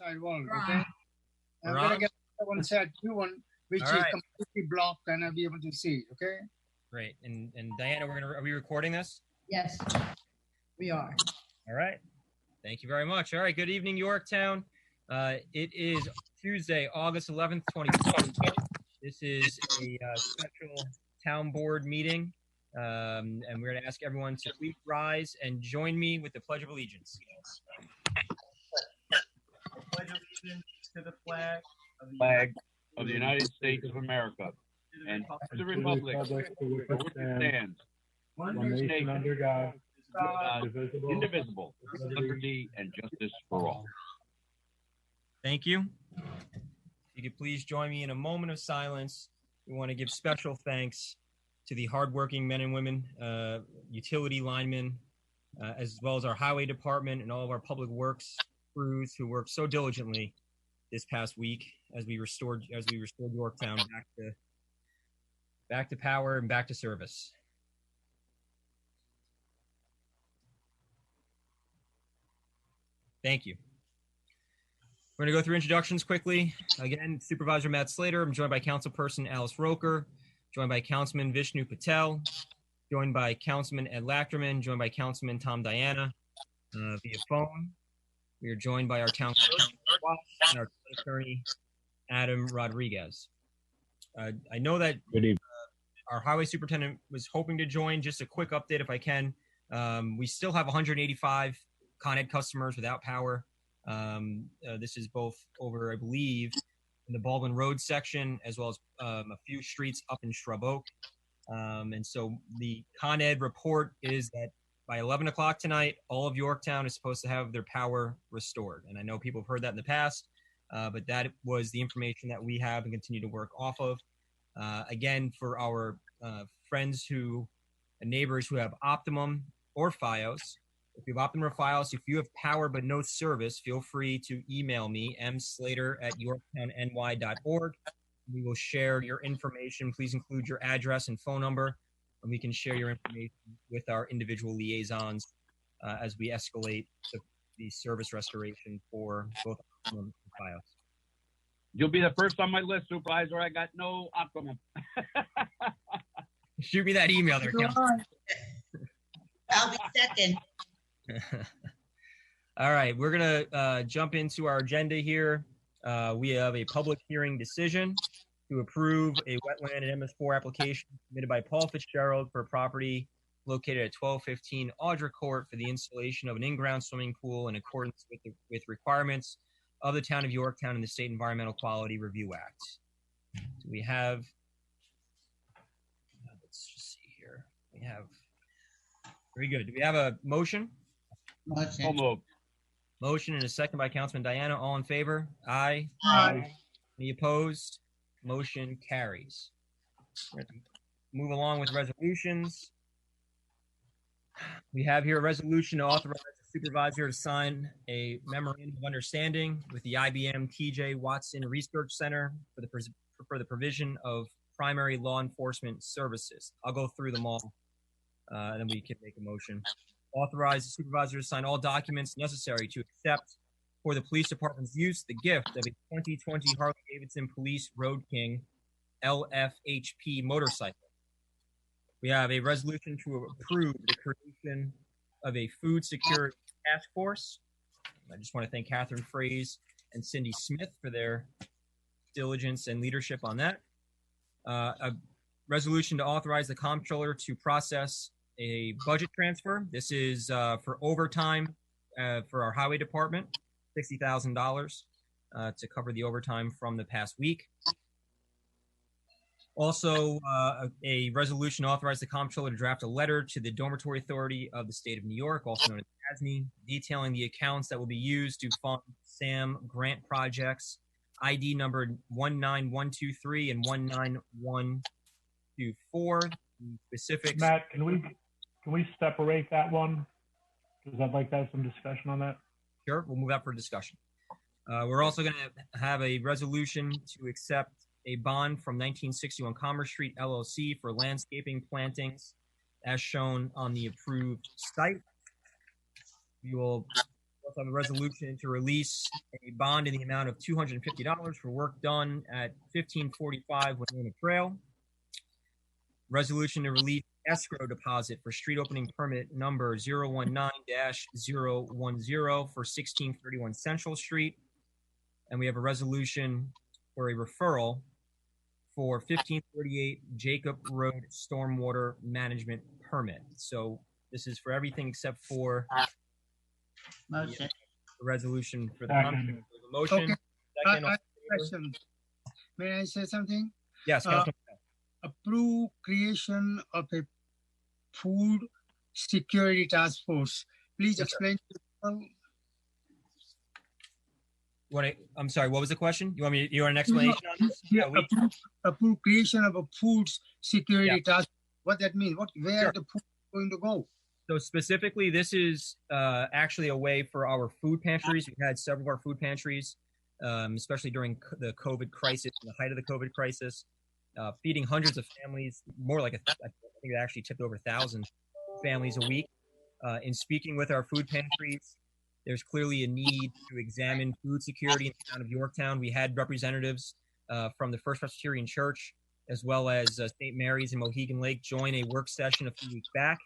outside world, okay? I'm We're gonna on? get one set, two one, which All is right. completely blocked, and I'll be able to see, okay? Great. And Diana, are we recording this? Yes, we are. All right. Thank you very much. All right. Good evening, Yorktown. It is Tuesday, August 11th, 2020. This is a special town board meeting. And we're going to ask everyone to please rise and join me with the Pledge of Allegiance. I pledge allegiance to the flag of the United States of America and to the republic for which it stands, one nation under God, indivisible, with liberty and justice for all. Thank you. If you could please join me in a moment of silence. We want to give special thanks to the hardworking men and women, utility linemen, as well as our highway department and all of our public works crews who worked so diligently this past week as we restored Yorktown back to power and back to service. Thank you. We're going to go through introductions quickly. Again, Supervisor Matt Slater. I'm joined by Councilperson Alice Roker, joined by Councilman Vishnu Patel, joined by Councilman Ed Lachterman, joined by Councilman Tom Diana via phone. We are joined by our town clerk and our attorney, Adam Rodriguez. I know that our highway superintendent was hoping to join. Just a quick update if I can. We still have 185 Con Ed customers without power. This is both over, I believe, in the Baldwin Road section, as well as a few streets up in Shrub Oak. And so the Con Ed report is that by 11 o'clock tonight, all of Yorktown is supposed to have their power restored. And I know people have heard that in the past, but that was the information that we have and continue to work off of. Again, for our friends and neighbors who have Optimum or Fios, if you have Optimum or Fios, if you have power but no service, feel free to email me, mslater@yorktownny.org. We will share your information. Please include your address and phone number, and we can share your information with our individual liaisons as we escalate the service restoration for both Optimum and Fios. You'll be the first on my list, Supervisor. I got no Optimum. Shoot me that email there, Council. I'll be second. All right, we're going to jump into our agenda here. We have a public hearing decision to approve a wetland and MS4 application submitted by Paul Fitzgerald for a property located at 1215 Audra Court for the installation of an in-ground swimming pool in accordance with requirements of the Town of Yorktown and the State Environmental Quality Review Act. So we have, let's just see here. We have, very good. Do we have a motion? Motion. Motion and a second by Councilman Diana. All in favor? Aye. Aye. Any opposed? Motion carries. Move along with resolutions. We have here a resolution to authorize the supervisor to sign a memorandum of understanding with the IBM TJ Watson Research Center for the provision of primary law enforcement services. I'll go through them all, and then we can make a motion. Authorize the supervisor to sign all documents necessary to accept for the police department's use the gift of a 2020 Harley-Davidson Police Road King LFHP motorcycle. We have a resolution to approve the creation of a food security task force. I just want to thank Catherine Fraze and Cindy Smith for their diligence and leadership on that. A resolution to authorize the comptroller to process a budget transfer. This is for overtime for our highway department, $60,000 to cover the overtime from the past week. Also, a resolution to authorize the comptroller to draft a letter to the Dormitory Authority of the State of New York, also known as ASNY, detailing the accounts that will be used to fund SAM grant projects, ID number 19123 and 19124. Specifics. Matt, can we separate that one? Because I'd like to have some discussion on that. Sure, we'll move that for discussion. We're also going to have a resolution to accept a bond from 1961 Commerce Street LLC for landscaping plantings as shown on the approved site. We will also have a resolution to release a bond in the amount of $250 for work done at 1545 Winona Trail. Resolution to release escrow deposit for street opening permit number 019-010 for 1631 Central Street. And we have a resolution for a referral for 1538 Jacob Road stormwater management permit. So this is for everything except for Motion. the resolution for the Second. motion. Okay. Second, I all have in a favor? question. May I say something? Yes, Councilman. Approve creation of a food security task force. Please Yes, sir. explain to people. I'm sorry, what was the question? You want an explanation on this? Yeah, Yeah, we, approve creation of a food security Yeah. task. What that means? Where Sure. the food is going to go? So specifically, this is actually a way for our food pantries. We've had several of our food pantries, especially during the COVID crisis, the height of the COVID crisis, feeding hundreds of families, more like I think it actually tipped over 1,000 families a week. In speaking with our food pantries, there's clearly a need to examine food security in the town of Yorktown. We had representatives from the First Presbyterian Church, as well as St. Mary's and Mohegan Lake, join a work session a few weeks back.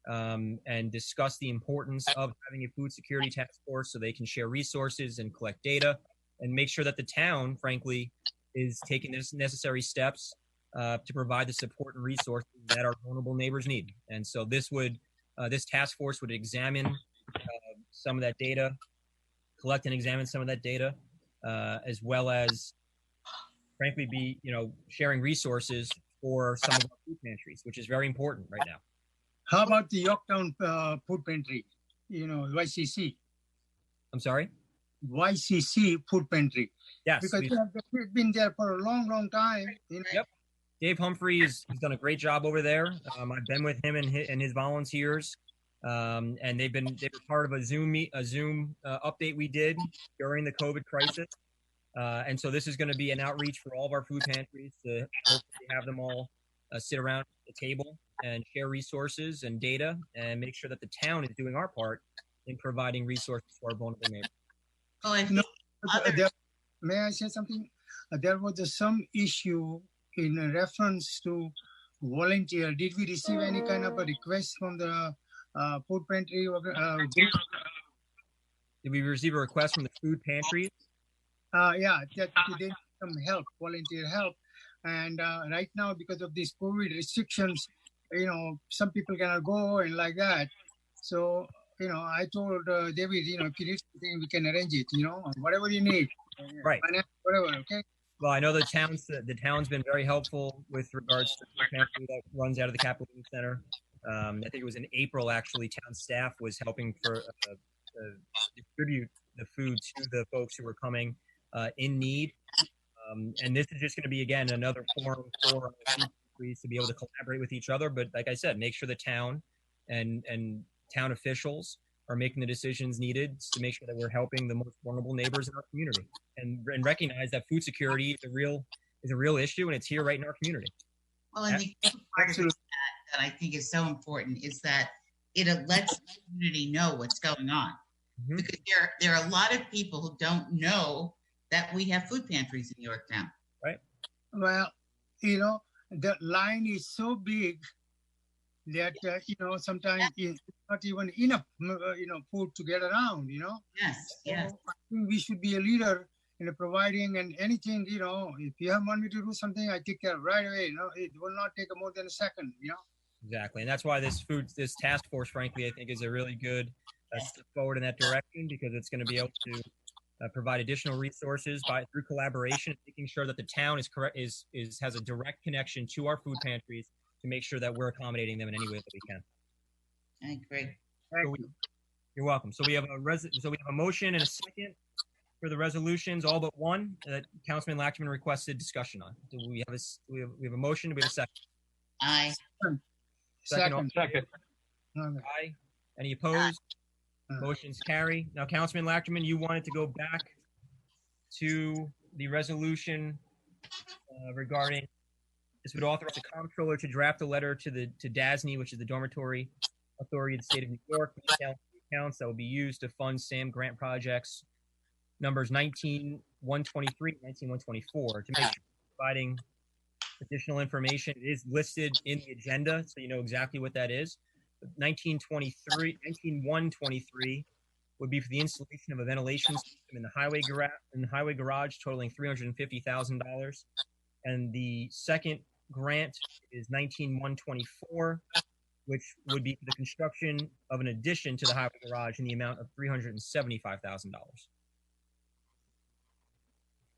And discuss the importance of having a food security task force so they can share resources and collect data and make sure that the town, frankly, is taking the necessary steps to provide the support and resources that our vulnerable neighbors need. And so this task force would examine some of that data, collect and examine some of that data, as well as, frankly, be sharing resources for some of our food pantries, which is very important right now. How about the Yorktown food pantry? YCC. I'm sorry? YCC food pantry. Yes. Because they've been there for a long, long time. Yep. Dave Humphrey has done a great job over there. I've been with him and his volunteers, and they were part of a Zoom update we did during the COVID crisis. And so this is going to be an outreach for all of our food pantries to hopefully have them all sit around the table and share resources and data and make sure that the town is doing our part in providing resources for our vulnerable neighbors. Oh, I No, think may I say something? There was some issue in reference to volunteer. Did we receive any kind of a request from the food pantry? Did we receive a request from the food pantries? Yeah, that they need some help, volunteer help. And right now, because of these COVID restrictions, some people cannot go and like that. So, I told David, if you need something, we can arrange it, whatever you need. Right. Finance, whatever, okay? Well, I know the town's been very helpful with regards to the pantry that runs out of the Capitol Media Center. I think it was in April, actually, town staff was helping for distribute the food to the folks who were coming in need. And this is just going to be, again, another forum for food pantries to be able to collaborate with each other. But like I said, make sure the town and town officials are making the decisions needed to make sure that we're helping the most vulnerable neighbors in our community and recognize that food security is a real issue and it's here right in our community. Well, and the other part of that I think is so important is that it lets the community know what's going on. Mhm. Because there are a lot of people who don't know that we have food pantries in Yorktown. Well, the line is so big that, sometimes it's not even enough, food to get around, Yes, yes. So I think we should be a leader in providing and anything, if you want me to do something, I take care right away. It will not take more than a second, Exactly. And that's why this task force, frankly, I think is a really good step forward in that direction because it's going to be able to provide additional resources through collaboration, making sure that the town has a direct connection to our food pantries to make sure that we're accommodating them in any way that we can. I agree. You're welcome. So we have a motion and a second for the resolutions, all but one that Councilman Lachman requested discussion on. Do we have a motion? Do we have a second? Aye. Second. Second. Okay. Aye. Any opposed? Motion's carry. Now, Councilman Lachman, you wanted to go back to the resolution regarding this would authorize the comptroller to draft a letter to DASNY, which is the Dormitory Authority of the State of New York, accounts that will be used to fund SAM grant projects numbers 19-123, 19-124. To make sure providing additional information, it is listed in the agenda, so you know exactly what that is. 19-123 would be for the installation of a ventilation system in the highway garage, totaling $350,000. And the second grant is 19-124, which would be for the construction of an addition to the highway garage in the amount of $375,000.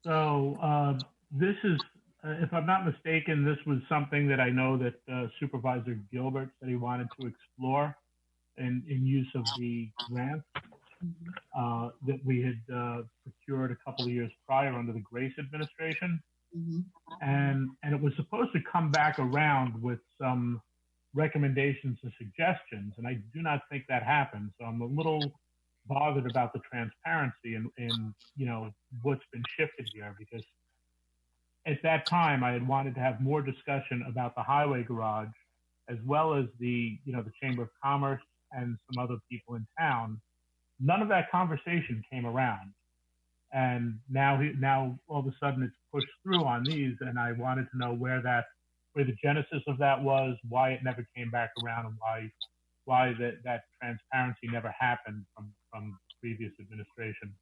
So this is, if I'm not mistaken, this was something that I know that Supervisor Gilbert said he wanted to explore in use of the grant that we had procured a couple of years prior under the Grace administration. And it was supposed to come back around with some recommendations and suggestions, and I do not think that happened. So I'm a little bothered about the transparency and you know what's been shifted here, because at that time I had wanted to have more discussion about the highway garage, as well as the Chamber of Commerce and some other people in town. None of that conversation came around, and now all of a sudden it's pushed through on these, and I wanted to know where the genesis of that was, why it never came back around, and why that transparency never happened from previous administration.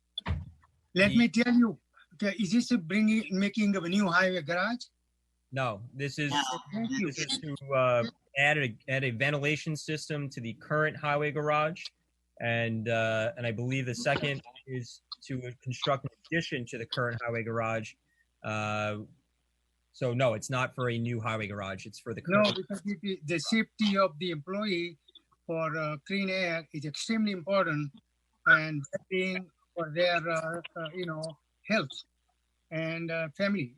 Let me tell you, is this making of a new highway garage? No, this is Thank you. to add a ventilation system to the current highway garage, and I believe the second is to construct an addition to the current highway garage. So no, it's not for a new highway garage. It's for the current. No, because the safety of the employee for clean air is extremely important, and being for their health and family.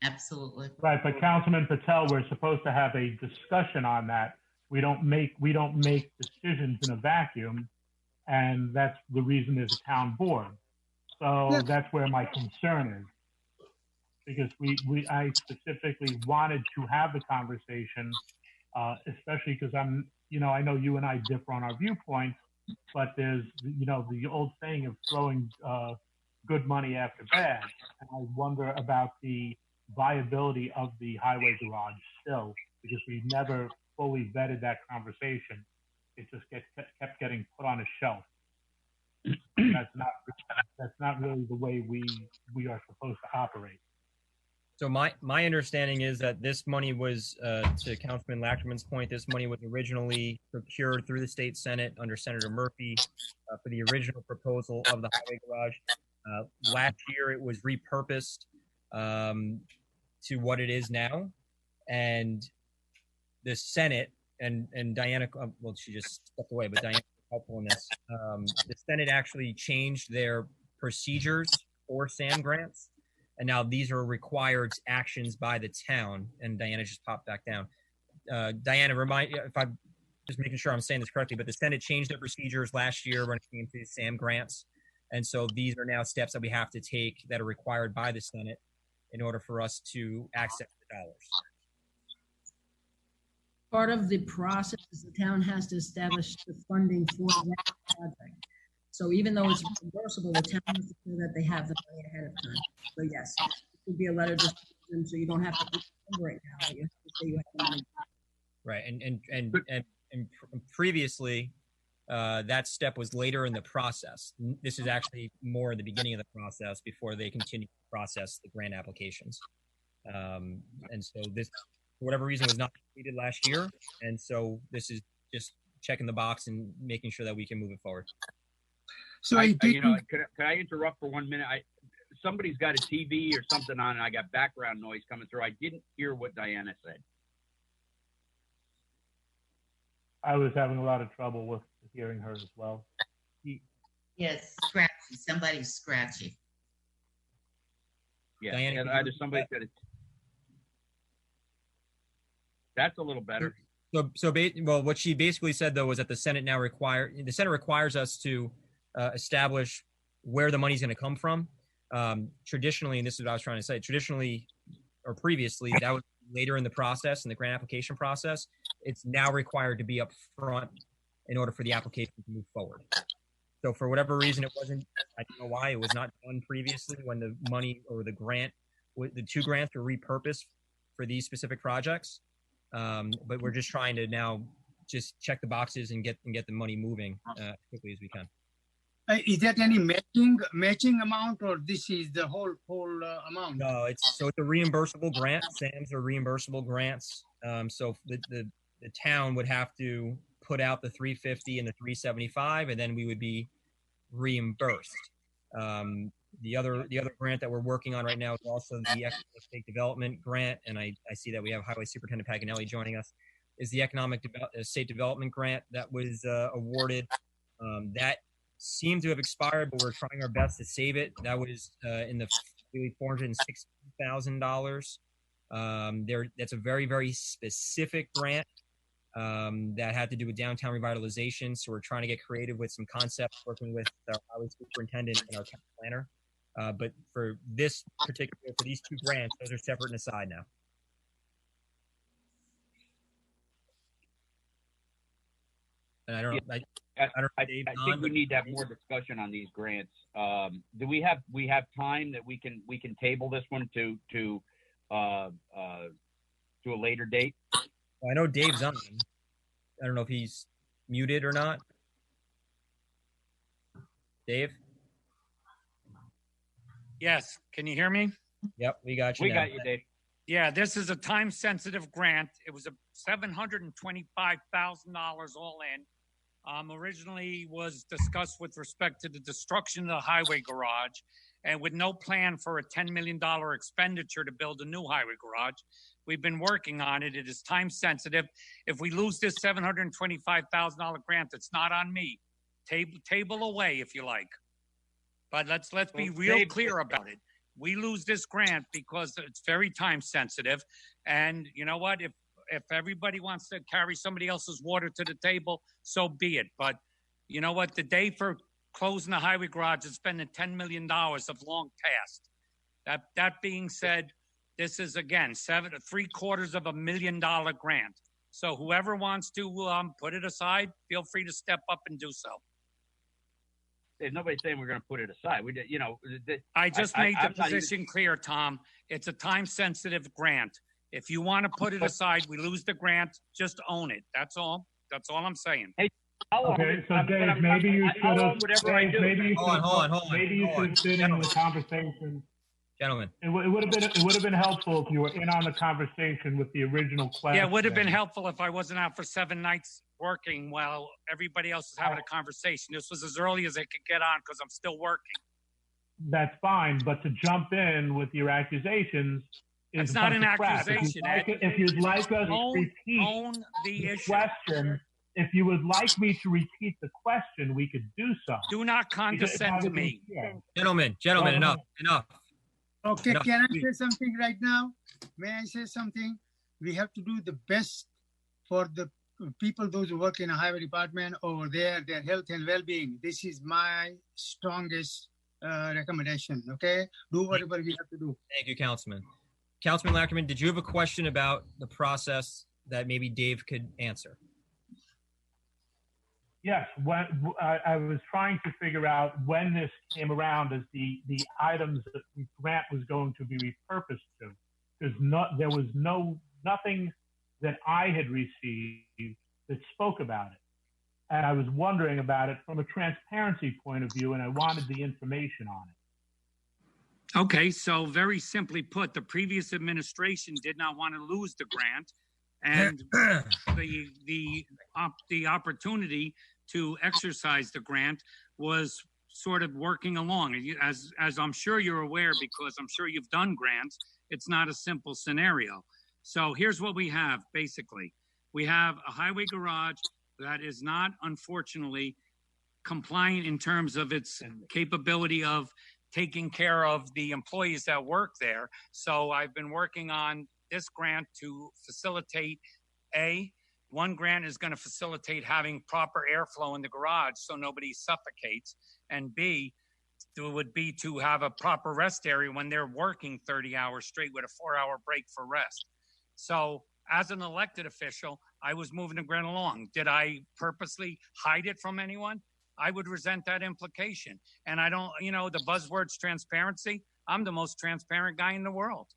Absolutely. Right, but Councilman Patel, we're supposed to have a discussion on that. We don't make decisions in a vacuum, and that's the reason there's a town board. So Yeah. that's where my concern is, because I specifically wanted to have the conversation, especially because I know you and I differ on our viewpoints, but there's the old saying of throwing good money after bad, and I wonder about the viability of the highway garage still, because we never fully vetted that conversation. It just kept getting put on a shelf. That's not really the way we are supposed to operate. So my understanding is that this money was, to Councilman Lachman's point, this money was originally procured through the state Senate under Senator Murphy for the original proposal of the highway garage. Last year, it was repurposed to what it is now, and the Senate and Diana, well, she just stepped away, but Diana was helpful in this. The Senate actually changed their procedures for SAM grants, and now these are required actions by the town. And Diana just popped back down. Diana, remind if I'm just making sure I'm saying this correctly, but the Senate changed their procedures last year when it came to SAM grants, and so these are now steps that we have to take that are required by the Senate in order for us to access the dollars. Part of the process is the town has to establish the funding for that project. So even though it's reimbursable, the town has to show that they have the money ahead of time. So yes, it could be a letter distribution, so you don't have to remember it now. You have to say you have the money. Right, and previously, that step was later in the process. This is actually more in the beginning of the process before they continue to process the grant applications. And so this, for whatever reason, was not completed last year. And so this is just checking the box and making sure that we can move it forward. So can I interrupt for 1 minute? Somebody's got a TV or something on, and I got background noise coming through. I didn't hear what Diana said. I was having a lot of trouble with hearing her as well. Yes, scratchy. Somebody's scratchy. Yeah, Diana, and either somebody's got a. That's a little better. Well, what she basically said though was that the Senate requires us to establish where the money's going to come from. Traditionally, and this is what I was trying to say, or previously, that was later in the process, in the grant application process. It's now required to be up front in order for the application to move forward. So for whatever reason, it wasn't, I don't know why, it was not done previously when the money or the grant, the 2 grants were repurposed for these specific projects. But we're just trying to now just check the boxes and get the money moving as quickly as we can. Is that any matching amount, or this is the whole amount? No, it's a reimbursable grant. SAMs are reimbursable grants. So the town would have to put out the $350 and the $375, and then we would be reimbursed. The other grant that we're working on right now is also the Economic State Development Grant, and I see that we have Highway Superintendent Paganelli joining us. Is the Economic State Development Grant that was awarded. That seemed to have expired, but we're trying our best to save it. That was in the $460,000. That's a very, very specific grant that had to do with downtown revitalization. So we're trying to get creative with some concepts, working with our highway superintendent and our town planner. But for these 2 grants, those are separate and aside now. And I don't know. I think we need to have more discussion on these grants. Do we have time that we can table this one to a later date? Well, I know Dave's on. I don't know if he's muted or not. Dave? Yes. Can you hear me? Yep, we got you. We got you, Dave. Yeah, this is a time-sensitive grant. It was a $725,000 all in. Originally was discussed with respect to the destruction of the highway garage, and with no plan for a $10 million expenditure to build a new highway garage. We've been working on it. It is time sensitive. If we lose this $725,000 grant, it's not on me. Table away if you like. But let's be real clear about it. We lose this grant because it's very time sensitive. And you know what? If everybody wants to carry somebody else's water to the table, so be it. But you know what? The day for closing the highway garage is spending $10 million of long past. That being said, this is again $750,000 grant. So whoever wants to put it aside, feel free to step up and do so. There's nobody saying we're going to put it aside. I just made the position clear, Tom. It's a time-sensitive grant. If you want to put it aside, we lose the grant. Just own it. That's all. That's all I'm saying. Hey, okay, so Dave, maybe you should have. Maybe you should have been in the conversation. Gentlemen, it would have been helpful if you were in on the conversation with the original question. Yeah, it would have been helpful if I wasn't out for 7 nights working while everybody else is having a conversation. This was as early as I could get on because I'm still working. That's fine, but to jump in with your accusations is it's not an accusation. If you'd like us to repeat the question, if you would like me to repeat the question, we could do so. Do not condescend to me. Gentlemen, enough. Okay, can I say something right now? May I say something? We have to do the best for the people, those who work in a highway department over there, their health and well-being. This is my strongest recommendation, okay? Do whatever we have to do. Thank you, Councilman. Councilman Lackerman, did you have a question about the process that maybe Dave could answer? Yes, I was trying to figure out when this came around as the items that the grant was going to be repurposed to, because there was nothing that I had received that spoke about it. And I was wondering about it from a transparency point of view, and I wanted the information on it. Okay, so very simply put, the previous administration did not want to lose the grant, and the opportunity to exercise the grant was sort of working along. As I'm sure you're aware, because I'm sure you've done grants, it's not a simple scenario. So here's what we have, basically. We have a highway garage that is not, unfortunately, compliant in terms of its capability of taking care of the employees that work there. So I've been working on this grant to facilitate one grant is going to facilitate having proper airflow in the garage so nobody suffocates. And B, it would be to have a proper rest area when they're working 30 hours straight with a 4-hour break for rest. So as an elected official, I was moving the grant along. Did I purposely hide it from anyone? I would resent that implication. And I don't, the buzzword's transparency. I'm the most transparent guy in the world.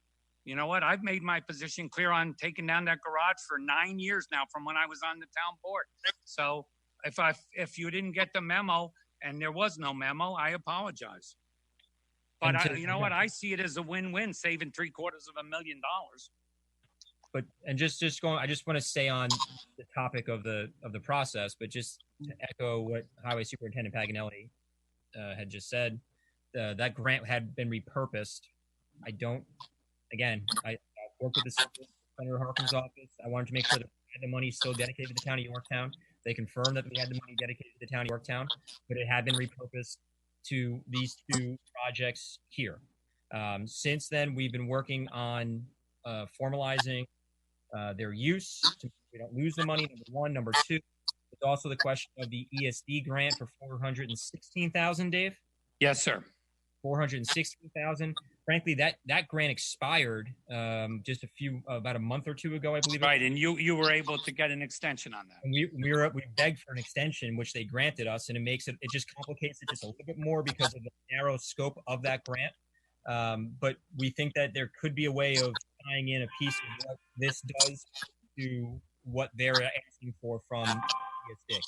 You know what? I've made my position clear on taking down that garage for 9 years now from when I was on the town board. So if you didn't get the memo and there was no memo, I apologize. But you know what? I see it as a win-win, saving $750,000. But just going, I just want to stay on the topic of the process, but just to echo what Highway Superintendent Paganelli had just said, that grant had been repurposed. I worked with the Senator Harkin's office. I wanted to make sure that we had the money still dedicated to the town of Yorktown. They confirmed that we had the money dedicated to the town of Yorktown, but it had been repurposed to these two projects here. Since then, we've been working on formalizing their use so we don't lose the money, number one. Number two, there's also the question of the ESD grant for $416,000, Dave. Yes, sir. $416,000. Frankly, that grant expired just about a month or two ago, I believe. Right, and you were able to get an extension on that. And we begged for an extension, which they granted us, and it just complicates it just a little bit more because of the narrow scope of that grant. But we think that there could be a way of tying in a piece of what this does to what they're asking for from ESD.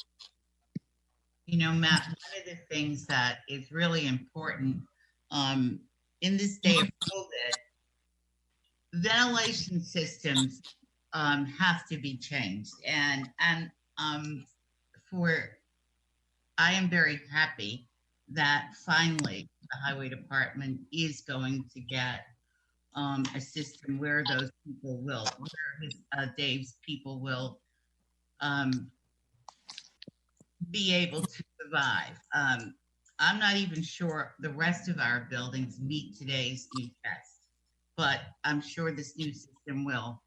Matt, one of the things that is really important in this day of COVID, ventilation systems have to be changed. And I am very happy that finally the highway department is going to get a system where those people will, Dave's people will be able to survive. I'm not even sure the rest of our buildings meet today's new test, but I'm sure this new system will.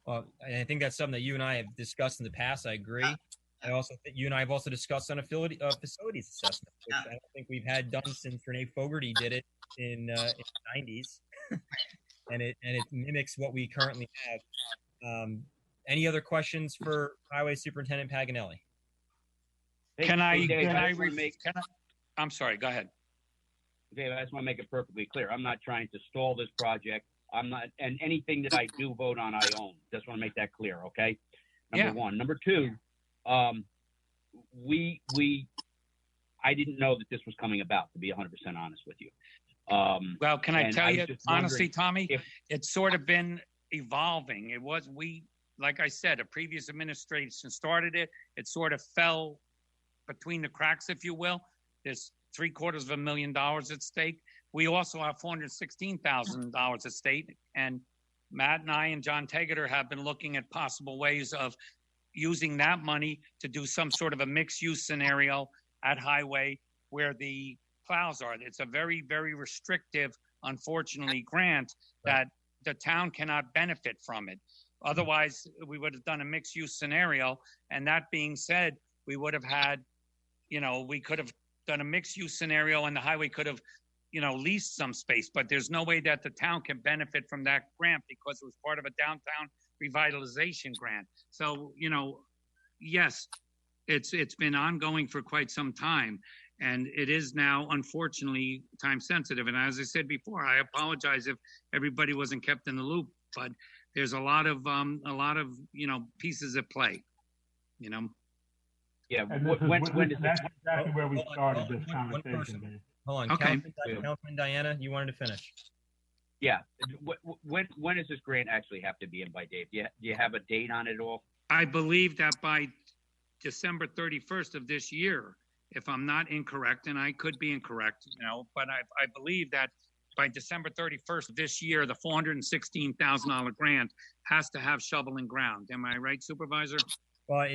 Well, I think that's something that you and I have discussed in the past. I agree. I also think you and I have also discussed on a facilities assessment, which I don't think we've had done since Renee Fogarty did it in the 90s, and it mimics what we currently have. Any other questions for Highway Superintendent Paganelli? I'm sorry, go ahead. Dave, I just want to make it perfectly clear. I'm not trying to stall this project. I'm not, and anything that I do vote on, I own. Just want to make that clear, okay? Number one. Number two, I didn't know that this was coming about, to be 100% honest with you. Well, can I tell you, honestly, Tommy, it's sort of been evolving. Like I said, a previous administration started it. It sort of fell between the cracks, if you will. There's $750,000 at stake. We also have $416,000 at stake. And Matt and I and John Tegeter have been looking at possible ways of using that money to do some sort of a mixed use scenario at Highway where the plows are. It's a very, very restrictive, unfortunately, grant that the town cannot benefit from it. Otherwise, we would have done a mixed use scenario. And that being said, we would have had, we could have done a mixed use scenario and the highway could have, leased some space. But there's no way that the town can benefit from that grant because it was part of a downtown revitalization grant. So, yes, it's been ongoing for quite some time. And it is now, unfortunately, time sensitive. And as I said before, I apologize if everybody wasn't kept in the loop. But there's a lot of pieces at play. Yeah. And that's exactly where we started this conversation, Dave. Hold on. Okay. Councilman Diana, you wanted to finish. Yeah. When does this grant actually have to be in by, Dave? Do you have a date on it at all? I believe that by December 31st of this year, if I'm not incorrect, and I could be incorrect, but I believe that by December 31st of this year, the $416,000 grant has to have shovel and ground. Am I right, Supervisor? Well,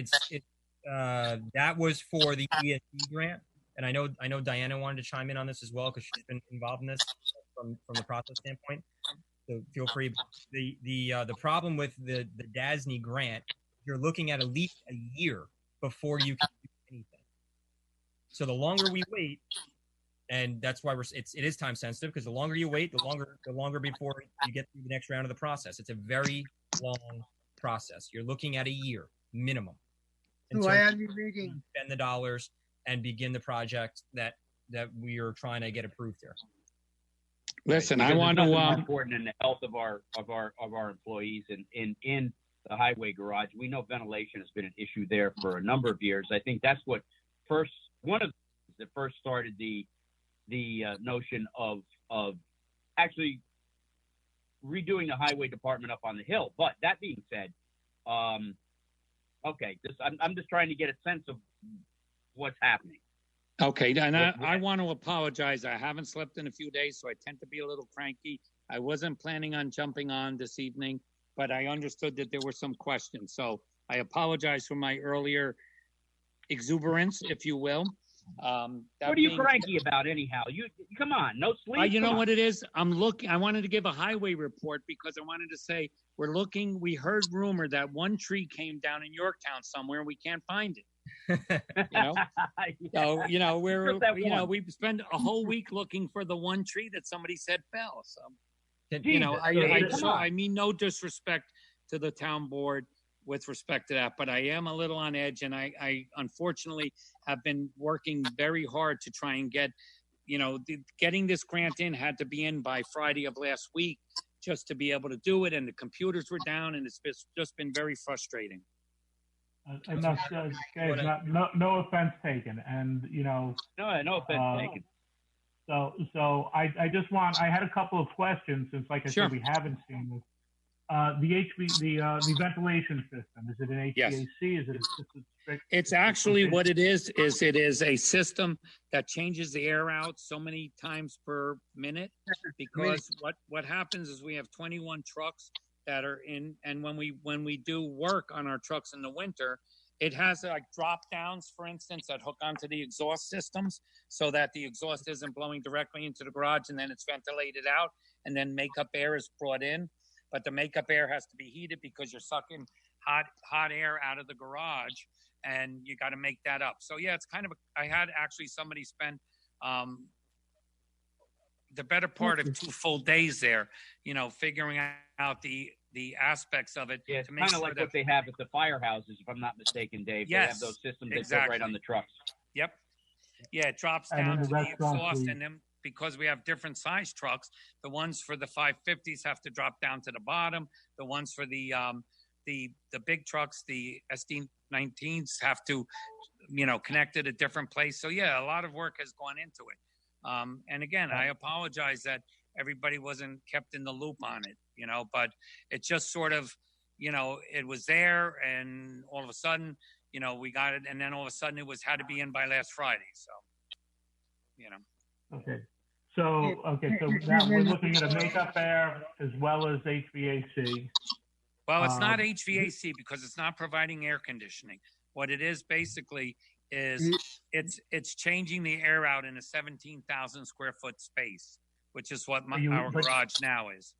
that was for the ESD grant, and I know Diana wanted to chime in on this as well because she's been involved in this from the process standpoint. So feel free. The problem with the DASNY grant, you're looking at least a year before you can do anything. So the longer we wait, And that's why it is time sensitive, because the longer you wait, the longer before you get through the next round of the process. It's a very long process. You're looking at a year minimum. So why are we waiting? Spend the dollars and begin the project that we are trying to get approved here. Listen, Because I want there's to. nothing more important in the health of our employees and in the highway garage. We know ventilation has been an issue there for a number of years. I think that's what one of the things that first started the notion of actually redoing the highway department up on the hill. But that being said, okay, I'm just trying to get a sense of what's happening. Okay, and I want to apologize. I haven't slept in a few days, so I tend to be a little cranky. I wasn't planning on jumping on this evening, but I understood that there were some questions. So I apologize for my earlier exuberance, if you will. What are you cranky about anyhow? You come on, no sleep. You know what it is? I wanted to give a highway report because I wanted to say we heard rumor that one tree came down in Yorktown somewhere and we can't find it. So we spend a whole week looking for the one tree that somebody said fell. So I mean no disrespect to the town board with respect to that, but I am a little on edge, and I unfortunately have been working very hard to try and get, getting this grant in had to be in by Friday of last week just to be able to do it, and the computers were down, and it's just been very frustrating. No offense taken, and no offense taken. So I had a couple of questions since, like I said, we haven't seen this. The ventilation system, is it an HVAC? Yes. Is it a strict? It's actually what it is it is a system that changes the air out so many times per minute, because what happens is we have 21 trucks that are in, and when we do work on our trucks in the winter, it has like drop downs, for instance, that hook onto the exhaust systems so that the exhaust isn't blowing directly into the garage, and then it's ventilated out, and then makeup air is brought in. But the makeup air has to be heated because you're sucking hot air out of the garage, and you got to make that up. So yeah, it's kind of I had actually somebody spend the better part of 2 full days there, figuring out the aspects of it. Yeah, it's to make kind of sure like that what they have at the firehouses, if I'm not mistaken, Dave. Yes, they have those systems that exactly. go right on the trucks. Yep. Yeah, it drops down to the exhaust, and then because we have different size trucks, the ones for the 550s have to drop down to the bottom. The ones for the big trucks, the SD19s, have to, connect at a different place. So yeah, a lot of work has gone into it. And again, I apologize that everybody wasn't kept in the loop on it, but it just sort of, it was there, and all of a sudden, we got it, and then all of a sudden it had to be in by last Friday. So, Okay. So now we're looking at a makeup air as well as HVAC. Well, it's not HVAC because it's not providing air conditioning. What it is basically is it's changing the air out in a 17,000 square foot space, which is what our garage now is.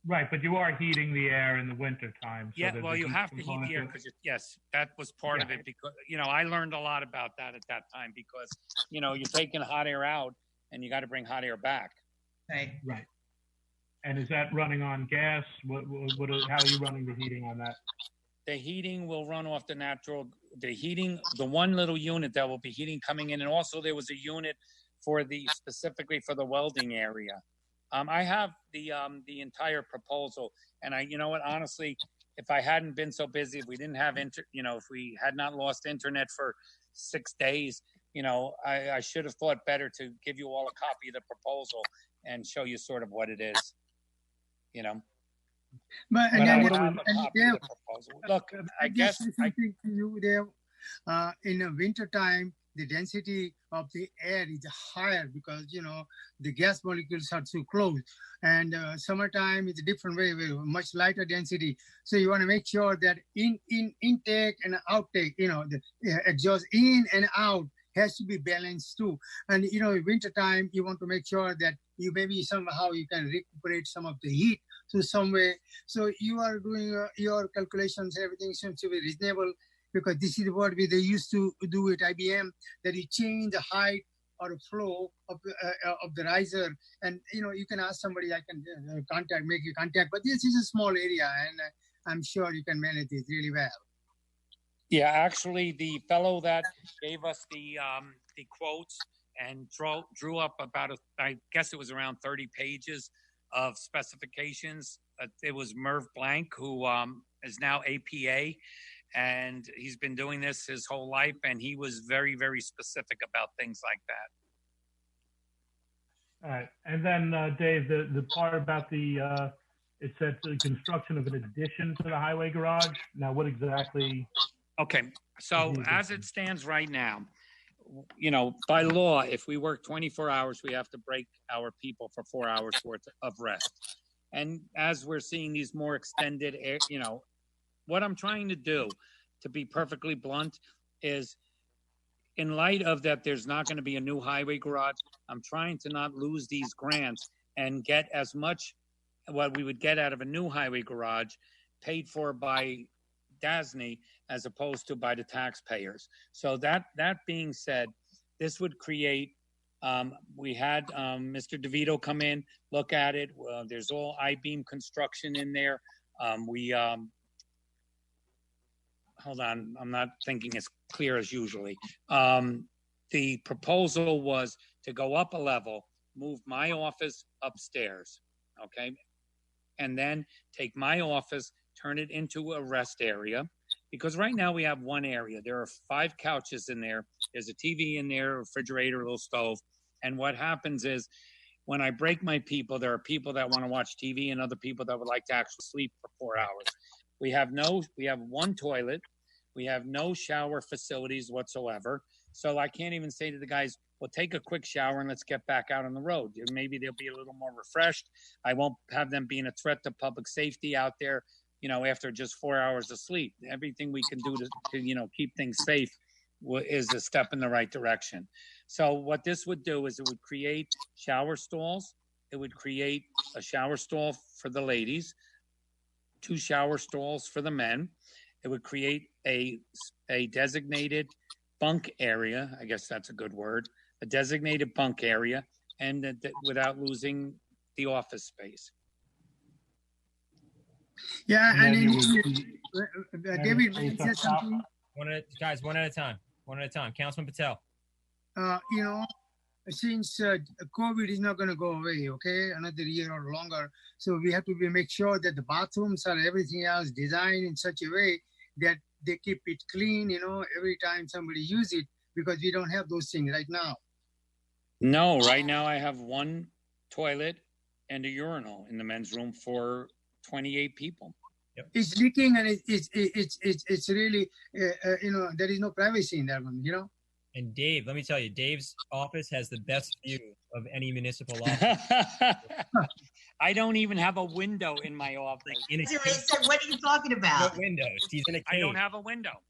Right, but you are heating the air in the winter time. So yeah, well, you have to heat the air because yes, that was part of it, because I learned a lot about that at that time, because you're taking hot air out and you got to bring hot air back. Right. And is that running on gas? How are you running the heating on that? The heating will run off the one little unit that will be heating coming in, and also there was a unit specifically for the welding area. I have the entire proposal, and honestly, if I hadn't been so busy, if we didn't have if we had not lost internet for 6 days, I should have thought better to give you all a copy of the proposal and show you sort of what it is, But Look, I guess something to you there. In the winter time, the density of the air is higher because the gas molecules are too close, and summertime is a different way, much lighter density. So you want to make sure that in intake and outtake, the exhaust in and out has to be balanced too. And winter time, you want to make sure that you maybe somehow you can recuperate some of the heat to some way. So you are doing your calculations. Everything seems to be reasonable, because this is what they used to do at IBM, that you change the height or a flow of the riser. And you can ask somebody. I can make you contact. But this is a small area, and I'm sure you can manage it really well. Yeah, actually, the fellow that gave us the quotes and drew up about I guess it was around 30 pages of specifications. It was Merv Blank, who is now APA, and he's been doing this his whole life, and he was very, very specific about things like that. All right, and then Dave, the part about it said the construction of an addition to the highway garage. Now, what exactly? Okay, so as it stands right now, by law, if we work 24 hours, we have to break our people for 4 hours worth of rest. And as we're seeing these more extended, what I'm trying to do, to be perfectly blunt, is in light of that, there's not going to be a new highway garage. I'm trying to not lose these grants and get as much what we would get out of a new highway garage paid for by DASNY as opposed to by the taxpayers. So that being said, this would create, we had Mr. DeVito come in, look at it. There's all I-beam construction in there. Hold on, I'm not thinking as clear as usually. The proposal was to go up a level, move my office upstairs, okay? And then take my office, turn it into a rest area. Because right now we have one area. There are 5 couches in there. There's a TV in there, a refrigerator, a little stove. And what happens is when I break my people, there are people that want to watch TV and other people that would like to actually sleep for 4 hours. We have one toilet. We have no shower facilities whatsoever. So I can't even say to the guys, well, take a quick shower and let's get back out on the road. Maybe they'll be a little more refreshed. I won't have them being a threat to public safety out there, after just 4 hours of sleep. Everything we can do to keep things safe is a step in the right direction. So what this would do is it would create shower stalls. It would create a shower stall for the ladies, 2 shower stalls for the men. It would create a designated bunk area. I guess that's a good word. A designated bunk area, and without losing the office space. Yeah, and David, said something. One at a time. Councilman Patel. Since COVID is not going to go away, okay, another year or longer, so we have to make sure that the bathrooms and everything else designed in such a way that they keep it clean, every time somebody use it, because we don't have those things right now. No, right now I have one toilet and a urinal in the men's room for 28 people. Yep. It's leaking, and it's really there is no privacy in that one, And Dave, let me tell you, Dave's office has the best view of any municipal office. I don't even have a window in my office. What are you talking about? No windows. He's in a cave. I don't have a window.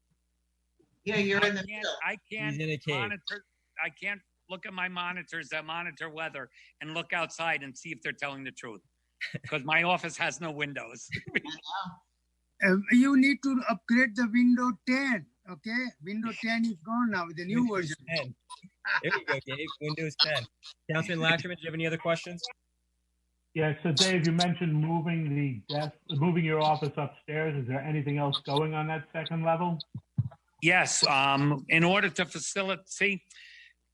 Yeah, you're in the middle. I can't He's in a cave. monitor. I can't look at my monitors that monitor weather and look outside and see if they're telling the truth. Because my office has no windows. You need to upgrade the Windows 10. Okay, Windows 10 is gone now with the new version. 10. There you go, Dave. Windows 10. Councilman Lachman, do you have any other questions? Yeah, so Dave, you mentioned moving your office upstairs. Is there anything else going on that second level? Yes, in order to facilitate,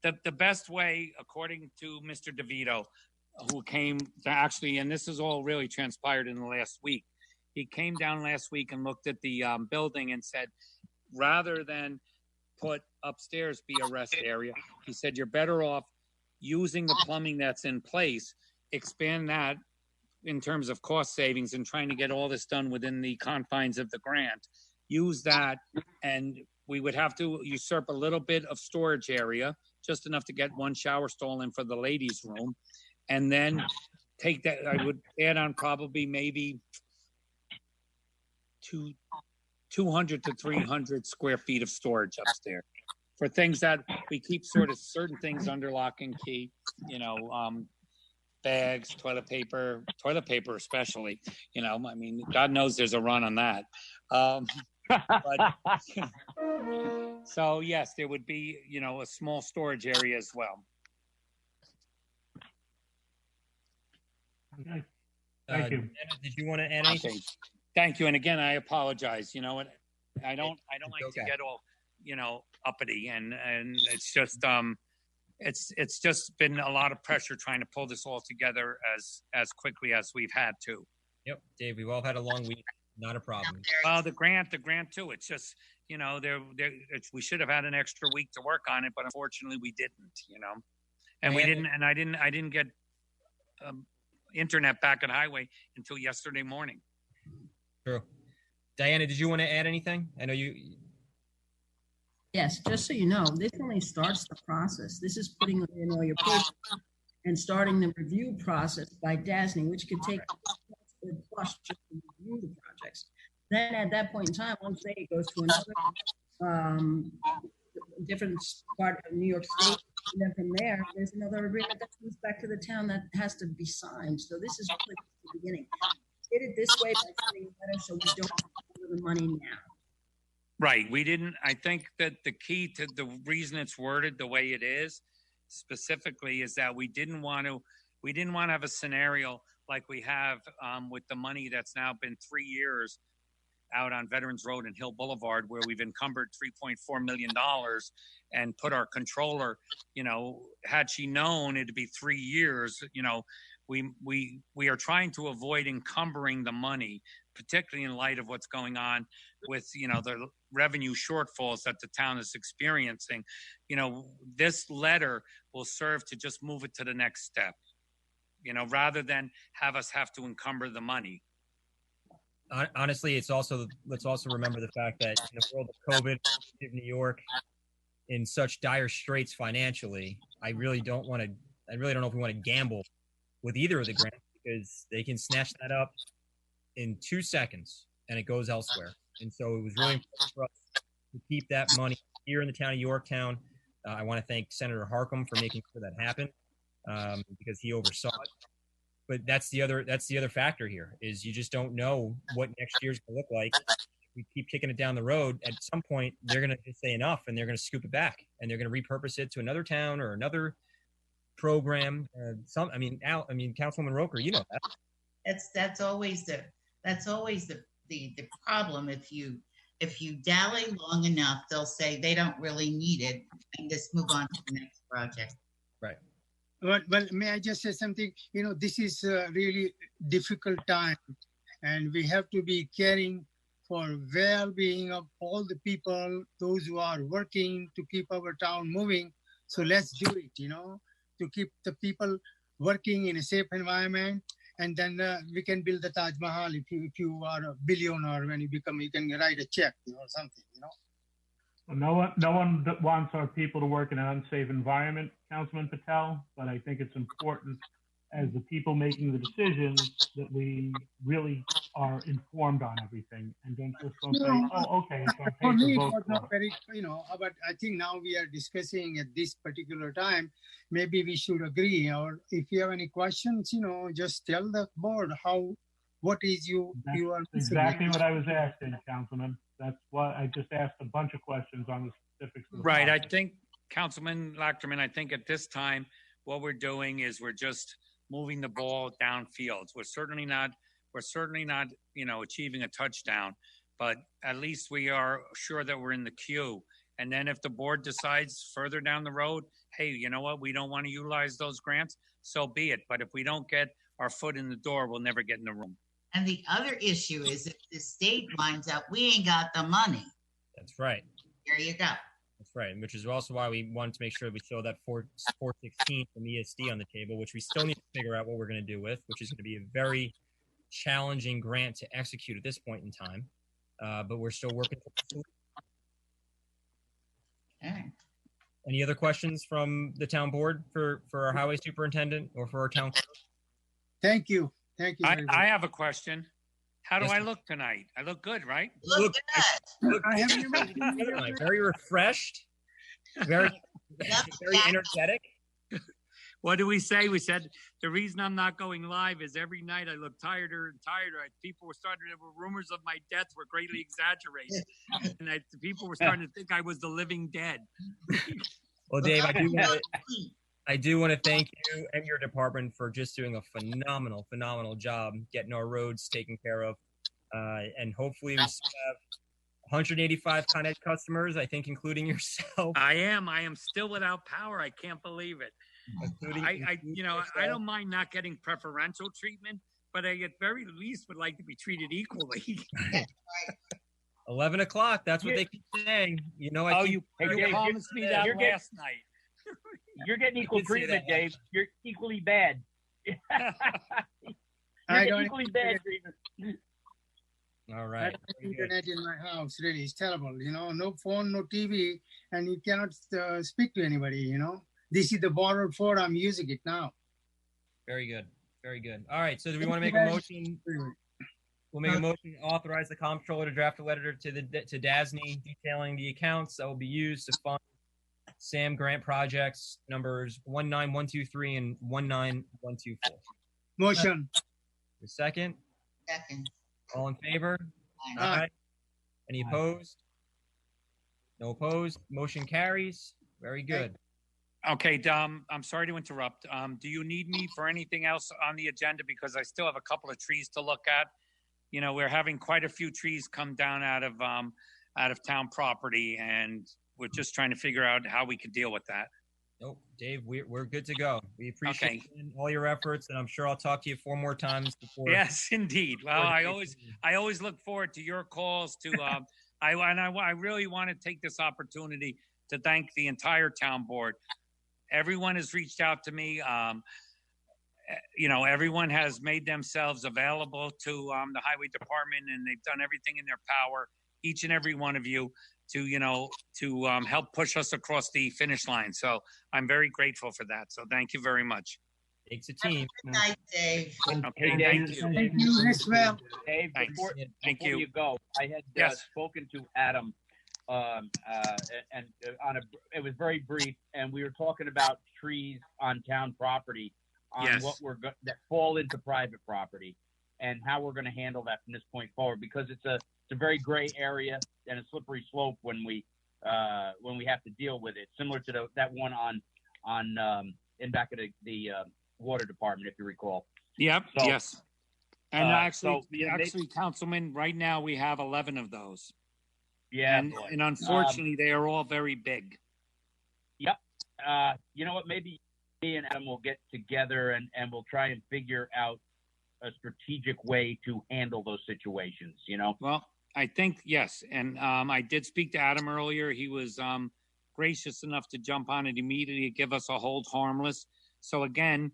the best way, according to Mr. DeVito, who came to actually, and this is all really transpired in the last week. He came down last week and looked at the building and said, rather than put upstairs be a rest area, he said, you're better off using the plumbing that's in place, expand that in terms of cost savings and trying to get all this done within the confines of the grant. Use that, and we would have to usurp a little bit of storage area, just enough to get one shower stall in for the ladies' room, and then take that. I would add on probably maybe 200 to 300 square feet of storage upstairs for things that we keep sort of certain things under lock and key, bags, toilet paper especially, I mean, God knows there's a run on that. But so yes, there would be, a small storage area as well. Okay. Thank you. Anna, did you want to add anything? Okay. Thank you. And again, I apologize. You know what? I don't like okay. to get all, uppity, and it's just it's just been a lot of pressure trying to pull this all together as quickly as we've had to. Yep, Dave, we've all had a long week. Not a problem. Well, the grant too. It's just, we should have had an extra week to work on it, but unfortunately we didn't, and we didn't, and I didn't get internet back at Highway until yesterday morning. True. Diana, did you want to add anything? I know you. Yes, just so you know, this only starts the process. This is putting in all your papers and starting the review process by DASNY, which could take plus just to review the projects. Then at that point in time, once it goes to another different part of New York State, and then from there, there's another agreement that comes back to the town that has to be signed. So this is really the beginning. Did it this way by sending a letter so we don't have the money now. Right. We didn't. I think that the key to the reason it's worded the way it is specifically is that we didn't want to have a scenario like we have with the money that's now been 3 years out on Veterans Road and Hill Boulevard, where we've encumbered $3.4 million and put our controller, had she known it'd be 3 years, we are trying to avoid encumbering the money, particularly in light of what's going on with, the revenue shortfalls that the town is experiencing. This letter will serve to just move it to the next step, rather than have us have to encumber the money. Honestly, let's also remember the fact that in the world of COVID, New York in such dire straits financially, I really don't know if we want to gamble with either of the grants, because they can snatch that up in 2 seconds and it goes elsewhere. And so it was really important for us to keep that money here in the town of Yorktown. I want to thank Senator Harcum for making sure that happened, because he oversaw it. But that's the other factor here, is you just don't know what next year's going to look like. If we keep kicking it down the road, at some point they're going to just say enough, and they're going to scoop it back, and they're going to repurpose it to another town or another program. Councilwoman Roker, you know that. That's always the problem. If you dally long enough, they'll say they don't really need it and just move on to the next project. Right. Well, may I just say something? This is a really difficult time, and we have to be caring for well-being of all the people, those who are working to keep our town moving. So let's do it, to keep the people working in a safe environment, and then we can build the Taj Mahal. If you are a billionaire, when you can write a check or something, No one wants our people to work in an unsafe environment, Councilman Patel, but I think it's important, as the people making the decisions, that we really are informed on everything and don't just go say, oh, okay, it's on for me, paper, it vote was not for it. very, but I think now we are discussing at this particular time, maybe we should agree, or if you have any questions, just tell the board what is you are exactly what I was asking, Councilman. That's why I just asked a bunch of questions on the specifics of the Right. project. I think, Councilman Lachterman, I think at this time, what we're doing is we're just moving the ball downfield. We're certainly not, achieving a touchdown, but at least we are sure that we're in the queue. And then if the board decides further down the road, hey, you know what, we don't want to utilize those grants, so be it. But if we don't get our foot in the door, we'll never get in the room. And the other issue is if the state finds out we ain't got the money, That's right. there you go. That's right. Which is also why we wanted to make sure we show that 416 from ESD on the table, which we still need to figure out what we're going to do with, which is going to be a very challenging grant to execute at this point in time. But we're still working. Okay. Any other questions from the town board for our highway superintendent or for our town clerk? Thank you. Thank you. I have a question. How do Yes, I sir. look tonight? I look good, right? Look good. I have Very refreshed, very energetic. What do we say? We said the reason I'm not going live is every night I look tireder and tireder. People there were rumors of my death were greatly exaggerated. And people were starting to think I was the living dead. Well, Dave, I do have I do want to thank you and your department for just doing a phenomenal job getting our roads taken care of. And hopefully we still have 185 Con Ed customers, I think, including yourself. I am still without power. I can't believe it. I don't mind not getting preferential treatment, but I at very least would like to be treated equally. 11 o'clock. That's what they keep saying. You know, you promised me that last night. You're getting equal treatment, Dave. You're equally bad. I don't equally bad treatment. All right. Internet in my house really is terrible. You know, no phone, no TV, and you cannot speak to anybody. You know, this is the borrowed phone. I'm using it now. Very good. Very good. All right. So do we want to make a motion? We'll make a motion to authorize the comptroller to draft a letter to DASNY detailing the accounts that will be used to fund SAM grant projects numbers 19123 and 19124. Motion. The second. Second. All in favor? Aye. Any opposed? No opposed. Motion carries. Very good. Okay, I'm sorry to interrupt. Do you need me for anything else on the agenda? Because I still have a couple of trees to look at. You know, we're having quite a few trees come down out of town property, and we're just trying to figure out how we could deal with that. Nope, Dave, we're good to go. We appreciate all your efforts, and I'm sure I'll talk to you 4 more times before. Yes, indeed. Well, I always look forward to your calls. I really want to take this opportunity to thank the entire town board. Everyone has reached out to me. You know, everyone has made themselves available to the highway department, and they've done everything in their power, each and every one of you, to help push us across the finish line. So I'm very grateful for that. So thank you very much. Takes a team. Good night, Dave. Okay, thank you. Thank you as well. Dave, Thanks. before you go, I had spoken to Adam, and it was very brief, and we were talking about trees on town property, on that fall into private property, and how we're going to handle that from this point forward, because it's a very gray area and a slippery slope when we have to deal with it, similar to that one in back of the water department, if you recall. Yep. So, yes. And actually, Councilman, right now we have 11 of those. Yeah. And unfortunately, they are all very big. Yep. You know what? Maybe me and Adam will get together and we'll try and figure out a strategic way to handle those situations, you know? Well, I think, yes. And I did speak to Adam earlier. He was gracious enough to jump on it immediately, give us a hold harmless. So again,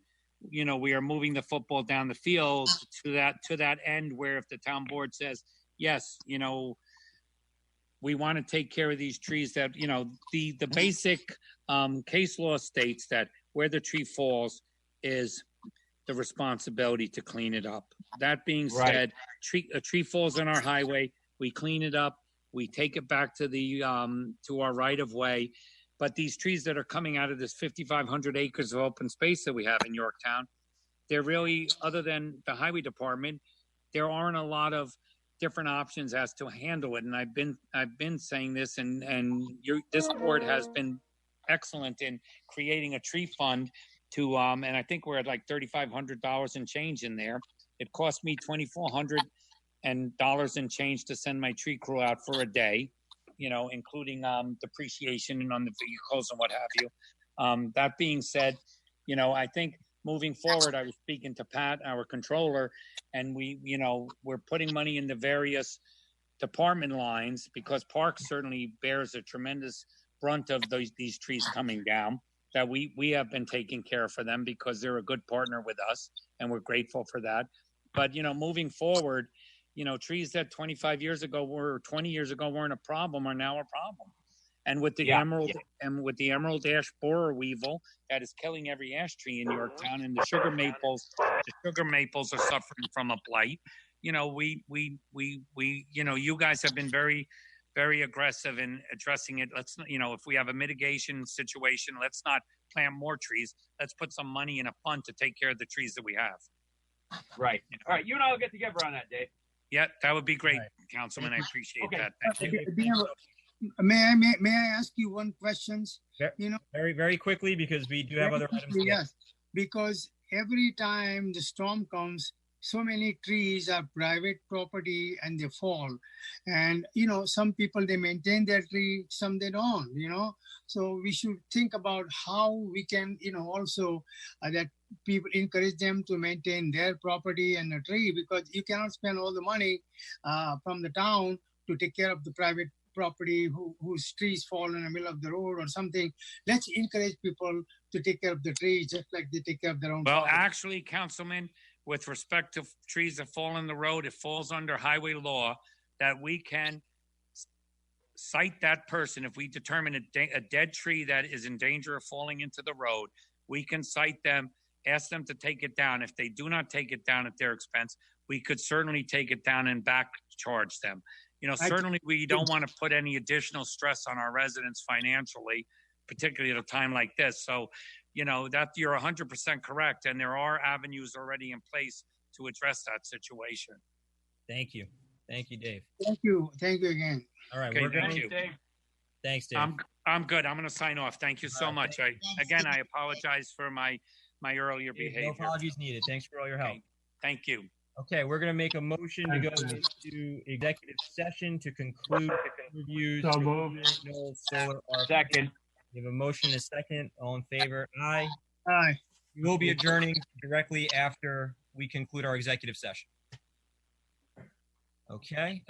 you know, we are moving the football down the field to that end where if the town board says, yes, you know, we want to take care of these trees, that, you know, the basic case law states that where the tree falls is the responsibility to clean it up. That being said, a tree falls on our highway, we clean it up, we take it back to the to our right of way. But these trees that are coming out of this 5,500 acres of open space that we have in Yorktown, they're really, other than the highway department, there aren't a lot of different options as to handle it. And I've been saying this, and this board has been excellent in creating a tree fund to and I think we're at like $3,500 and change in there. It cost me $2,400 and change to send my tree crew out for a day, you know, including depreciation and on the vehicles and what have you. That being said, you know, I think moving forward, I was speaking to Pat, our controller, and we're putting money in the various department lines, because Parks certainly bears a tremendous brunt of these trees coming down, that we have been taking care of for them because they're a good partner with us, and we're grateful for that. But, you know, moving forward, you know, trees that 20 years ago weren't a problem are now a problem. And with the emerald ash borer weevil that is killing every ash tree in Yorktown, and the sugar maples are suffering from a blight. You know, we you know, you guys have been very, very aggressive in addressing it. Let's, you know, if we have a mitigation situation, let's not plant more trees. Let's put some money in a fund to take care of the trees that we have. Right. All right. You and I will get together on that, Dave. Yeah, that would be great, Councilman. I appreciate that. Thank you. may I ask you one question? You know, Very, very quickly, because we do have other items. to- yes, because every time the storm comes, so many trees are private property and they fall. And, you know, some people, they maintain their tree, some they don't, you know. So we should think about how we can, you know, also that people encourage them to maintain their property and the tree, because you cannot spend all the money from the town to take care of the private property whose trees fall in the middle of the road or something. Let's encourage people to take care of the trees just like they take care of their own Well, property. actually, Councilman, with respect to trees that fall in the road, it falls under highway law that we can cite that person. If we determine a dead tree that is in danger of falling into the road, we can cite them, ask them to take it down. If they do not take it down at their expense, we could certainly take it down and back charge them. You know, certainly we don't want to put any additional stress on our residents financially, particularly at a time like this. So, you know, that you're 100% correct. And there are avenues already in place to address that situation. Thank you. Thank you, Dave. Thank you. Thank you again. All right, Okay, we're going thank to. you. Thanks, Dave. I'm good. I'm going to sign off. Thank you so All right, much. Again, I apologize for my earlier Dave, behavior. no apologies needed. Thanks for all your help. Okay, thank you. Okay, we're going to make a motion to go Thanks, Dave. into executive session to conclude reviews. So moved. No solar RFP. Second. We have a motion and a second. All in favor? Aye. Aye. We will be adjourning directly after we conclude our executive session. Okay.